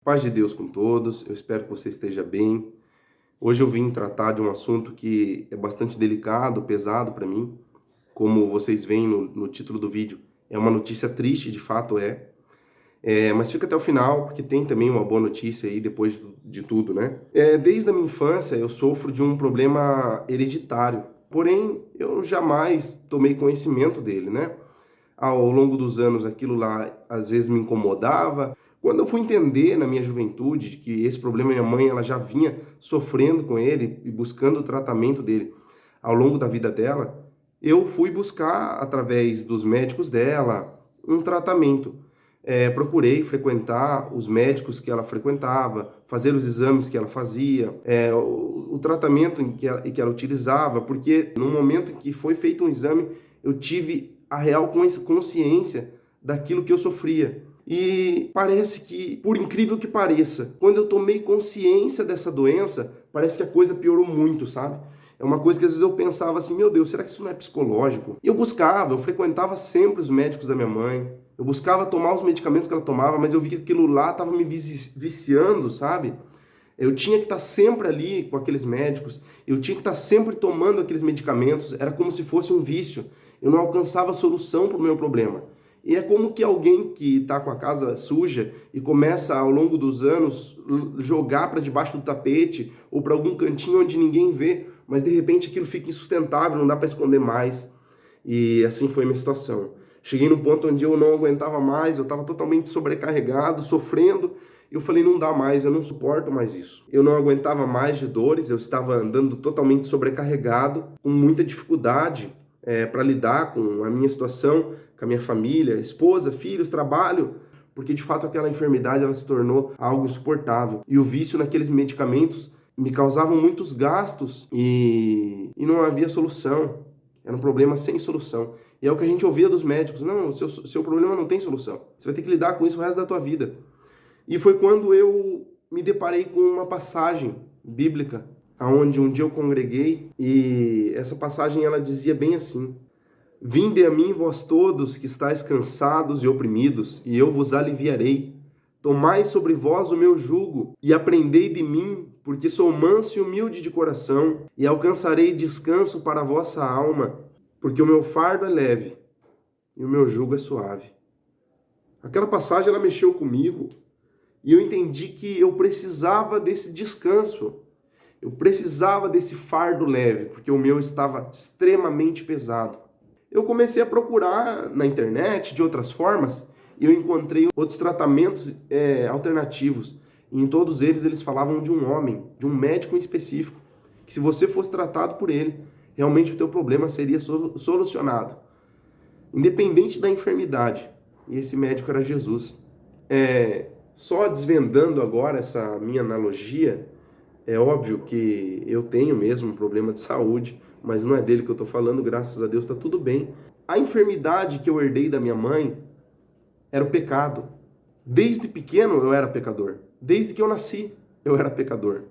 Paz de Deus com todos, eu espero que você esteja bem. Hoje eu vim tratar de um assunto que é bastante delicado, pesado para mim. Como vocês veem no título do vídeo, é uma notícia triste, de fato mas fica até o final, porque tem também uma boa notícia aí depois de tudo, né? Desde a minha infância eu sofro de um problema hereditário, porém eu jamais tomei conhecimento dele, né? Ao longo dos anos aquilo lá às vezes me incomodava. Quando eu fui entender na minha juventude que esse problema minha mãe ela já vinha sofrendo com ele e buscando o tratamento dele ao longo da vida dela, eu fui buscar através dos médicos dela um tratamento. Procurei frequentar os médicos que ela frequentava, fazer os exames que ela fazia, o tratamento em que ela utilizava, porque no momento em que foi feito um exame, eu tive a real consciência daquilo que eu sofria. E parece que, por incrível que pareça, quando eu tomei consciência dessa doença, parece que a coisa piorou muito, sabe? É uma coisa que às vezes eu pensava assim, meu Deus, será que isso não é psicológico? E eu frequentava sempre os médicos da minha mãe, eu buscava tomar os medicamentos que ela tomava, mas eu vi que aquilo lá estava me viciando, sabe? Eu tinha que estar sempre ali com aqueles médicos, eu tinha que estar sempre tomando aqueles medicamentos, era como se fosse um vício. Eu não alcançava solução para o meu problema. E é como que alguém que está com a casa suja e começa ao longo dos anos jogar para debaixo do tapete ou para algum cantinho onde ninguém vê, mas de repente aquilo fica insustentável, não dá para esconder mais. E assim foi a minha situação. Cheguei num ponto onde eu não aguentava mais, eu estava totalmente sobrecarregado, sofrendo. Eu falei, não dá mais, eu não suporto mais isso. Eu não aguentava mais de dores, eu estava andando totalmente sobrecarregado, com muita dificuldade para lidar com a minha situação, com a minha família, esposa, filhos, trabalho, porque de fato aquela enfermidade ela se tornou algo insuportável. E o vício naqueles medicamentos me causavam muitos gastos e não havia solução. Era um problema sem solução. E é o que a gente ouvia dos médicos, não, o seu problema não tem solução. Você vai ter que lidar com isso o resto da tua vida. E foi quando eu me deparei com uma passagem bíblica, onde um dia eu congreguei, e essa passagem ela dizia bem assim: Vinde a mim, vós todos que estáis cansados e oprimidos, e eu vos aliviarei. Tomai sobre vós o meu jugo, e aprendei de mim, porque sou manso e humilde de coração, e alcançarei descanso para a vossa alma, porque o meu fardo é leve, e o meu jugo é suave. Aquela passagem ela mexeu comigo, e eu entendi que eu precisava desse descanso. Eu precisava desse fardo leve, porque o meu estava extremamente pesado. Eu comecei a procurar na internet de outras formas e eu encontrei outros tratamentos alternativos. E em todos eles falavam de um homem, de um médico em específico, que se você fosse tratado por ele, realmente o teu problema seria solucionado, independente da enfermidade. E esse médico era Jesus. Só desvendando agora essa minha analogia, é óbvio que eu tenho mesmo um problema de saúde, mas não é dele que eu estou falando, graças a Deus está tudo bem. A enfermidade que eu herdei da minha mãe era o pecado. Desde pequeno eu era pecador. Desde que eu nasci eu era pecador.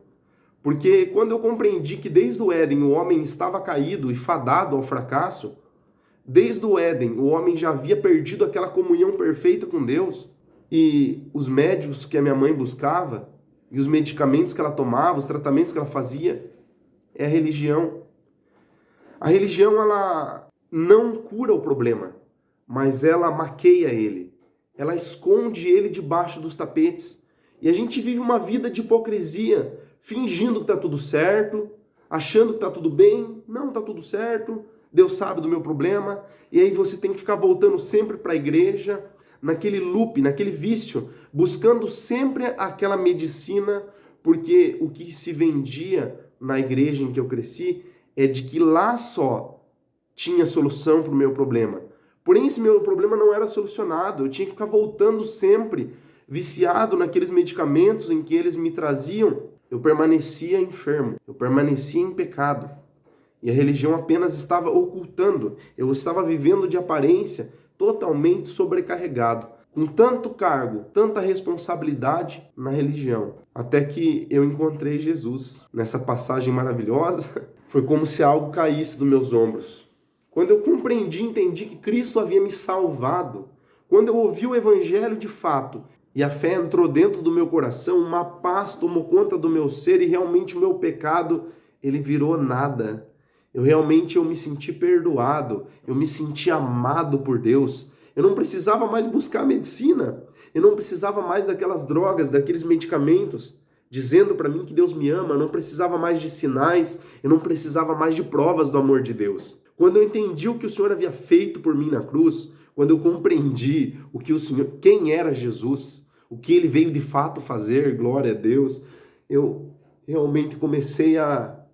Porque quando eu compreendi que desde o Éden o homem estava caído e fadado ao fracasso, desde o Éden o homem já havia perdido aquela comunhão perfeita com Deus, e os médicos que a minha mãe buscava, e os medicamentos que ela tomava, os tratamentos que ela fazia, é a religião. A religião, ela não cura o problema, mas ela maqueia ele. Ela esconde ele debaixo dos tapetes. E a gente vive uma vida de hipocrisia, fingindo que está tudo certo, achando que está tudo bem. Não, está tudo certo, Deus sabe do meu problema. E aí você tem que ficar voltando sempre para a igreja, naquele loop, naquele vício, buscando sempre aquela medicina, porque o que se vendia na igreja em que eu cresci é de que lá só tinha solução para o meu problema. Porém, esse meu problema não era solucionado, eu tinha que ficar voltando sempre, viciado naqueles medicamentos em que eles me traziam. Eu permanecia enfermo, eu permanecia em pecado. E a religião apenas estava ocultando, eu estava vivendo de aparência, totalmente sobrecarregado, com tanto cargo, tanta responsabilidade na religião, até que eu encontrei Jesus. Nessa passagem maravilhosa, foi como se algo caísse dos meus ombros. Quando eu compreendi, entendi que Cristo havia me salvado, quando eu ouvi o evangelho de fato, E a fé entrou dentro do meu coração, uma paz tomou conta do meu ser e realmente o meu pecado, ele virou nada. Eu me senti perdoado, eu me senti amado por Deus. Eu não precisava mais buscar medicina, eu não precisava mais daquelas drogas, daqueles medicamentos, dizendo para mim que Deus me ama, eu não precisava mais de sinais, eu não precisava mais de provas do amor de Deus. Quando eu entendi o que o Senhor havia feito por mim na cruz, quando eu compreendi o que o Senhor, quem era Jesus, o que ele veio de fato fazer, glória a Deus, eu realmente comecei a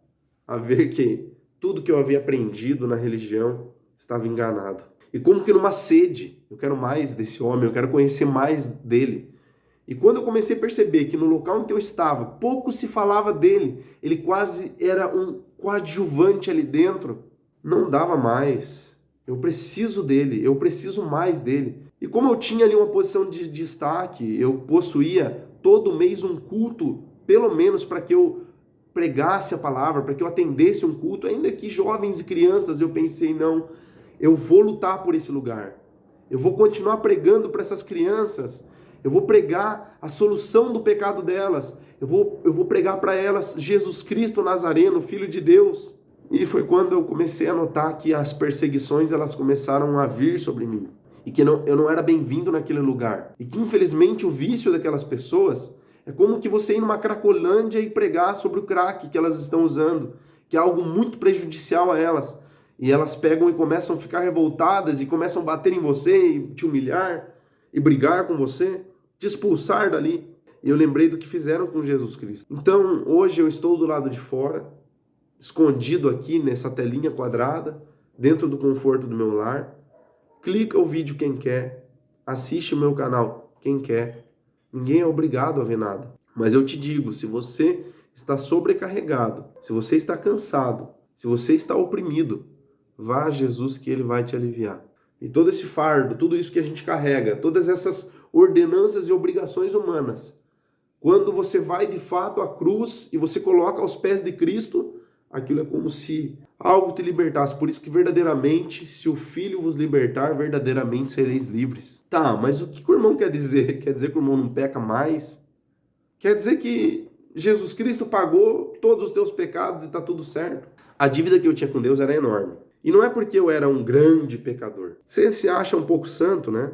ver que tudo que eu havia aprendido na religião estava enganado. E como que numa sede, eu quero mais desse homem, eu quero conhecer mais dele. E quando eu comecei a perceber que no local em que eu estava, pouco se falava dele, ele quase era um coadjuvante ali dentro, não dava mais. Eu preciso dele, eu preciso mais dele. E como eu tinha ali uma posição de destaque, eu possuía todo mês um culto, pelo menos para que eu pregasse a palavra, para que eu atendesse um culto, ainda que jovens e crianças, eu pensei, não, eu vou lutar por esse lugar. Eu vou continuar pregando para essas crianças. Eu vou pregar a solução do pecado delas. Eu vou pregar para elas Jesus Cristo Nazareno, Filho de Deus. E foi quando eu comecei a notar que as perseguições elas começaram a vir sobre mim. E que eu não era bem-vindo naquele lugar. E que infelizmente o vício daquelas pessoas é como que você ir numa cracolândia e pregar sobre o crack que elas estão usando, que é algo muito prejudicial a elas. E elas pegam e começam a ficar revoltadas e começam a bater em você e te humilhar e brigar com você, te expulsar dali. E eu lembrei do que fizeram com Jesus Cristo. Então, hoje eu estou do lado de fora, escondido aqui nessa telinha quadrada, dentro do conforto do meu lar. Clica o vídeo quem quer, assiste o meu canal quem quer. Ninguém é obrigado a ver nada. Mas eu te digo, se você está sobrecarregado, se você está cansado, se você está oprimido, vá a Jesus que ele vai te aliviar. E todo esse fardo, tudo isso que a gente carrega, todas essas ordenanças e obrigações humanas, quando você vai de fato à cruz e você coloca aos pés de Cristo, aquilo é como se algo te libertasse. Por isso que verdadeiramente, se o Filho vos libertar, verdadeiramente sereis livres. Tá, mas o que o irmão quer dizer? Quer dizer que o irmão não peca mais? Quer dizer que Jesus Cristo pagou todos os teus pecados e está tudo certo? A dívida que eu tinha com Deus era enorme. E não é porque eu era um grande pecador. Você se acha um pouco santo, né?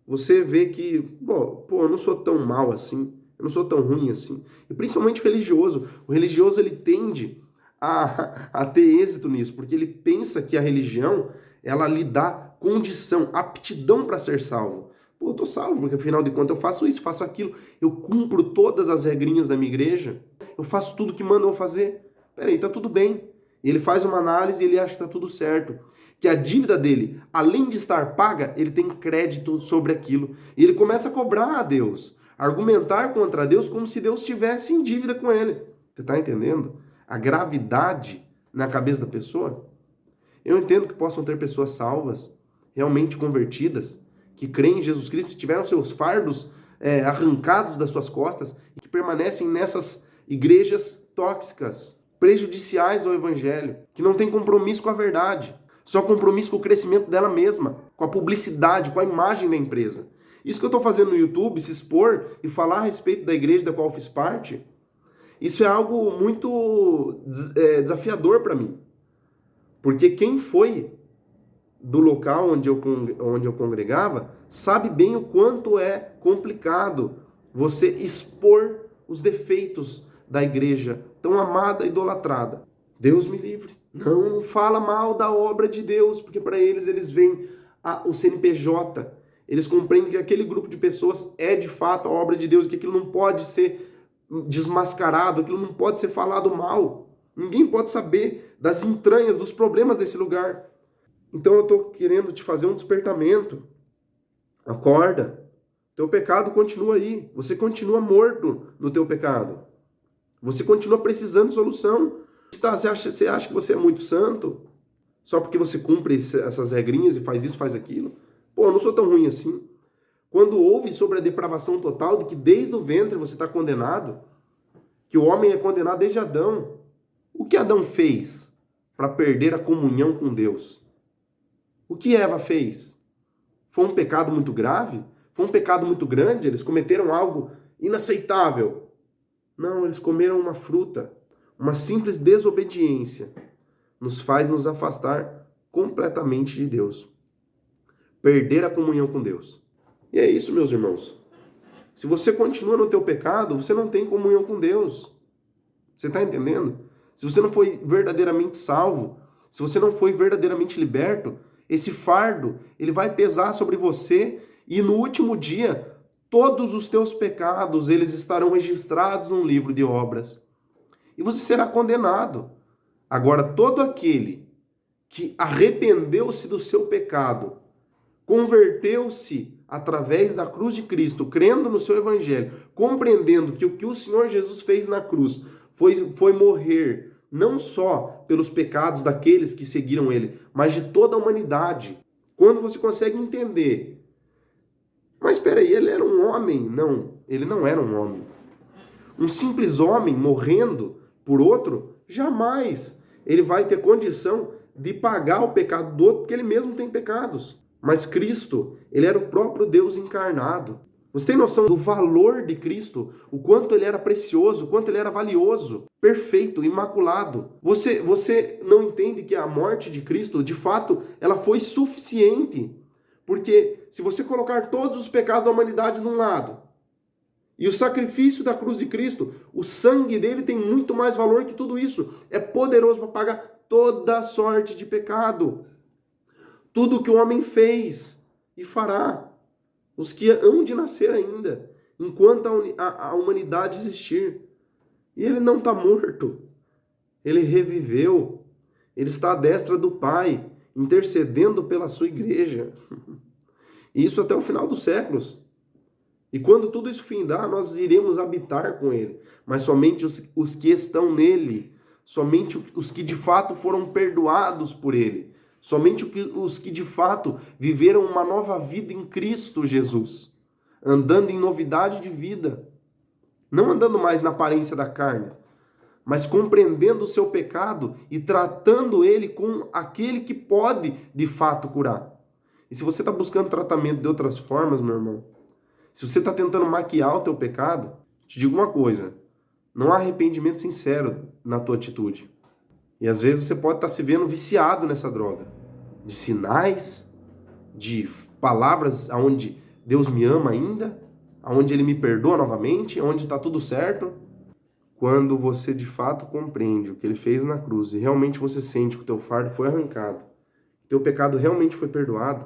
Você vê que, pô, eu não sou tão mal assim, eu não sou tão ruim assim. E principalmente o religioso. O religioso, ele tende a ter êxito nisso, porque ele pensa que a religião, ela lhe dá condição, aptidão para ser salvo. Pô, eu tô salvo, porque afinal de contas eu faço isso, faço aquilo, eu cumpro todas as regrinhas da minha igreja, eu faço tudo que mandam eu fazer. Peraí, tá tudo bem. E ele faz uma análise e ele acha que tá tudo certo. Que a dívida dele, além de estar paga, ele tem crédito sobre aquilo. E ele começa a cobrar a Deus, argumentar contra Deus como se Deus estivesse em dívida com ele. Você tá entendendo a gravidade na cabeça da pessoa? Eu entendo que possam ter pessoas salvas, realmente convertidas, que creem em Jesus Cristo, tiveram seus fardos arrancados das suas costas e que permanecem nessas igrejas tóxicas, prejudiciais ao evangelho, que não têm compromisso com a verdade, só compromisso com o crescimento dela mesma, com a publicidade, com a imagem da empresa. Isso que eu estou fazendo no YouTube, se expor e falar a respeito da igreja da qual eu fiz parte, isso é algo muito desafiador para mim. Porque quem foi do local onde eu congregava sabe bem o quanto é complicado você expor os defeitos da igreja tão amada e idolatrada. Deus me livre. Não fala mal da obra de Deus, porque para eles veem o CNPJ. Eles compreendem que aquele grupo de pessoas é de fato a obra de Deus, que aquilo não pode ser desmascarado, aquilo não pode ser falado mal. Ninguém pode saber das entranhas, dos problemas desse lugar. Então eu estou querendo te fazer um despertamento. Acorda. Teu pecado continua aí. Você continua morto no teu pecado. Você continua precisando de solução. Você acha que você é muito santo? Só porque você cumpre essas regrinhas e faz isso, faz aquilo? Pô, eu não sou tão ruim assim. Quando ouve sobre a depravação total, de que desde o ventre você está condenado, que o homem é condenado desde Adão. O que Adão fez para perder a comunhão com Deus? O que Eva fez? Foi um pecado muito grave? Foi um pecado muito grande? Eles cometeram algo inaceitável? Não, eles comeram uma fruta. Uma simples desobediência nos faz nos afastar completamente de Deus. Perder a comunhão com Deus. E é isso, meus irmãos. Se você continua no teu pecado, você não tem comunhão com Deus. Você está entendendo? Se você não foi verdadeiramente salvo, se você não foi verdadeiramente liberto, esse fardo, ele vai pesar sobre você e no último dia, todos os teus pecados, eles estarão registrados num livro de obras. E você será condenado. Agora, todo aquele que arrependeu-se do seu pecado, converteu-se através da cruz de Cristo, crendo no seu evangelho, compreendendo que o que o Senhor Jesus fez na cruz foi morrer não só pelos pecados daqueles que seguiram ele, mas de toda a humanidade. Quando você consegue entender, mas espera aí, ele era um homem? Não, ele não era um homem. Um simples homem morrendo por outro, jamais ele vai ter condição de pagar o pecado do outro, porque ele mesmo tem pecados. Mas Cristo, ele era o próprio Deus encarnado. Você tem noção do valor de Cristo? O quanto ele era precioso, o quanto ele era valioso, perfeito, imaculado. Você não entende que a morte de Cristo, de fato, ela foi suficiente. Porque se você colocar todos os pecados da humanidade num lado, e o sacrifício da cruz de Cristo, o sangue dele tem muito mais valor que tudo isso. É poderoso para pagar toda sorte de pecado. Tudo que o homem fez e fará. Os que hão de nascer ainda, enquanto a humanidade existir. E ele não está morto. Ele reviveu. Ele está à destra do Pai, intercedendo pela sua igreja. E isso até o final dos séculos. E quando tudo isso findar, nós iremos habitar com ele. Mas somente os que estão nele, somente os que de fato foram perdoados por ele, somente os que de fato viveram uma nova vida em Cristo Jesus, andando em novidade de vida, não andando mais na aparência da carne, mas compreendendo o seu pecado e tratando ele com aquele que pode de fato curar. E se você está buscando tratamento de outras formas, meu irmão, se você está tentando maquiar o teu pecado, te digo uma coisa, não há arrependimento sincero na tua atitude. E às vezes você pode estar se vendo viciado nessa droga. De sinais, de palavras onde Deus me ama ainda, onde Ele me perdoa novamente, onde está tudo certo. Quando você de fato compreende o que Ele fez na cruz e realmente você sente que o teu fardo foi arrancado, que teu pecado realmente foi perdoado,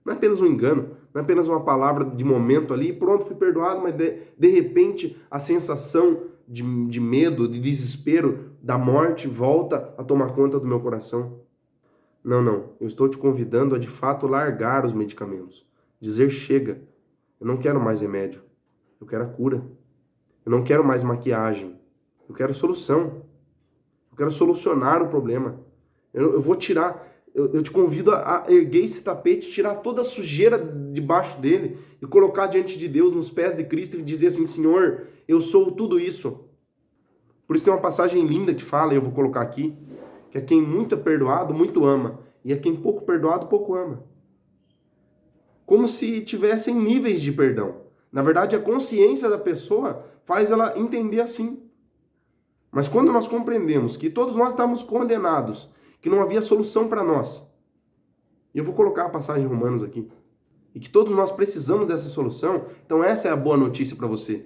não é apenas um engano, não é apenas uma palavra de momento ali, pronto, fui perdoado, mas de repente a sensação de medo, de desespero, da morte volta a tomar conta do meu coração. Não, eu estou te convidando a de fato largar os medicamentos, dizer chega, eu não quero mais remédio, eu quero a cura, eu não quero mais maquiagem, eu quero solução, eu quero solucionar o problema, eu vou tirar, eu te convido a erguer esse tapete, tirar toda a sujeira debaixo dele e colocar diante de Deus, nos pés de Cristo e dizer assim, Senhor, eu sou tudo isso. Por isso tem uma passagem linda que fala, e eu vou colocar aqui, que é quem muito é perdoado, muito ama, e é quem pouco perdoado, pouco ama. Como se tivessem níveis de perdão. Na verdade, a consciência da pessoa faz ela entender assim. Mas quando nós compreendemos que todos nós estávamos condenados, que não havia solução para nós, e eu vou colocar a passagem em Romanos aqui, e que todos nós precisamos dessa solução, então essa é a boa notícia para você.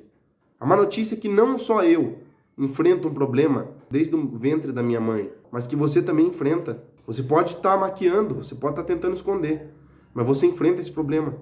A má notícia é que não só eu enfrento um problema desde o ventre da minha mãe, mas que você também enfrenta. Você pode estar maquiando, você pode estar tentando esconder, mas você enfrenta esse problema.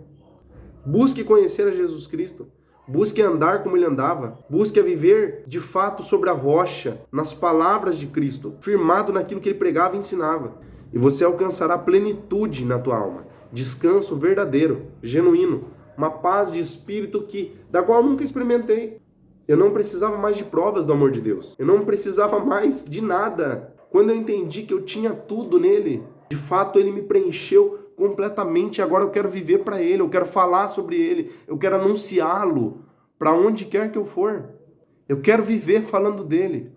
Busque conhecer a Jesus Cristo. Busque andar como ele andava. Busque a viver de fato sobre a rocha, nas palavras de Cristo, firmado naquilo que ele pregava e ensinava. E você alcançará plenitude na tua alma. Descanso verdadeiro, genuíno. Uma paz de espírito da qual eu nunca experimentei. Eu não precisava mais de provas do amor de Deus. Eu não precisava mais de nada. Quando eu entendi que eu tinha tudo nele, de fato ele me preencheu completamente. Agora eu quero viver para ele, eu quero falar sobre ele, eu quero anunciá-lo para onde quer que eu for. Eu quero viver falando dele.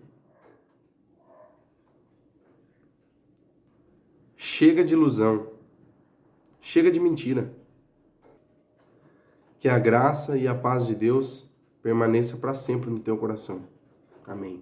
Chega de ilusão. Chega de mentira. Que a graça e a paz de Deus permaneça para sempre no teu coração. Amém.